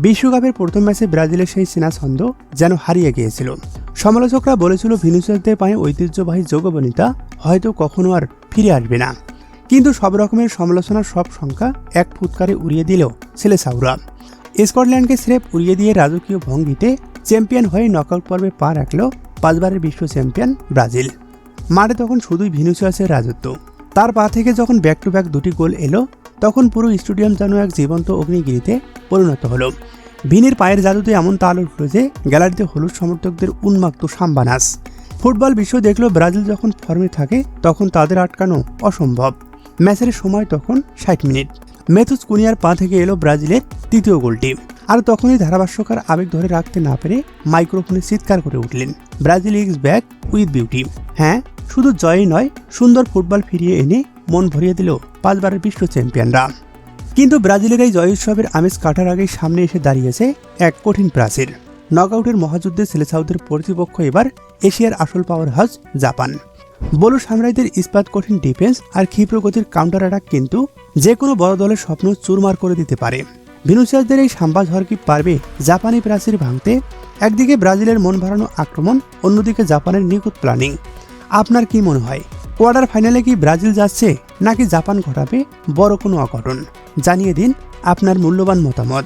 বিশ্বকাপের প্রথম ম্যাচে ব্রাজিলের সেই চেনা ছন্দ যেন হারিয়ে গিয়েছিল। সমালোচকরা বলেছিল ভিনিসিয়াসদের পায়ে ঐতিহ্যবাহী যোগবনিতা হয়তো কখনো আর ফিরে আসবে না। কিন্তু সব রকমের সমালোচনার সব সংখ্যা এক ফুৎকারে উড়িয়ে দিল সেলেসাওরা। স্কটল্যান্ডকে স্রেফ উড়িয়ে দিয়ে রাজকীয় ভঙ্গিতে চ্যাম্পিয়ন হয়ে নকআউট পর্বে পা রাখল 5 বারের বিশ্ব চ্যাম্পিয়ন ব্রাজিল। মাঠে তখন শুধুই ভিনিসিয়াসের রাজত্ব। তার পা থেকে যখন ব্যাক টু ব্যাক 2টি গোল এলো, তখন পুরো স্টেডিয়াম যেন এক জীবন্ত অগ্নিগিরিতে পরিণত হলো। ভিনির পায়ের জাদুতে এমন তাল উঠল যে গ্যালারিতে হলুদ সমর্থকদের উন্মাক্ত সাম্বা নাচ। ফুটবল বিশ্ব দেখল ব্রাজিল যখন ফর্মে থাকে তখন তাদের আটকানো অসম্ভব। ম্যাচের সময় তখন 60 মিনিট। মেথুস কুনিয়ার পা থেকে এলো ব্রাজিলের তৃতীয় গোলটি। আর তখনই ধারাভাষ্যকার আবেগ ধরে রাখতে না পেরে মাইক্রোফোনে চিৎকার করে উঠলেন, Brazil is back with beauty. হ্যাঁ, শুধু জয়ই নয়, সুন্দর ফুটবল ফিরিয়ে এনে মন ভরিয়ে দিল 5 বারের বিশ্ব চ্যাম্পিয়নরা। কিন্তু ব্রাজিলের এই জয় উৎসবের আমেজ কাটার আগেই সামনে এসে দাঁড়িয়েছে এক কঠিন প্রাচীর। নকআউটের মহাযুদ্ধে সেলেসাওদের প্রতিপক্ষ এবার এশিয়ার আসল পাওয়ার হাউস জাপান। বলু সামুরাইদের ইস্পাত কঠিন ডিফেন্স আর ক্ষিপ্র গতির কাউন্টার অ্যাটাক কিন্তু যে কোনো বড় দলের স্বপ্ন চুরমার করে দিতে পারে। ভিনিসিয়াসদের এই সাম্বা ঝড় কি পারবে জাপানি প্রাচীর ভাঙতে? একদিকে ব্রাজিলের মন ভরানো আক্রমণ, অন্যদিকে জাপানের নিখুঁত প্ল্যানিং। আপনার কি মনে হয়, কোয়ার্টার ফাইনালে কি ব্রাজিল যাচ্ছে নাকি জাপান ঘটাবে বড় কোনো অঘটন? জানিয়ে দিন আপনার মূল্যবান মতামত।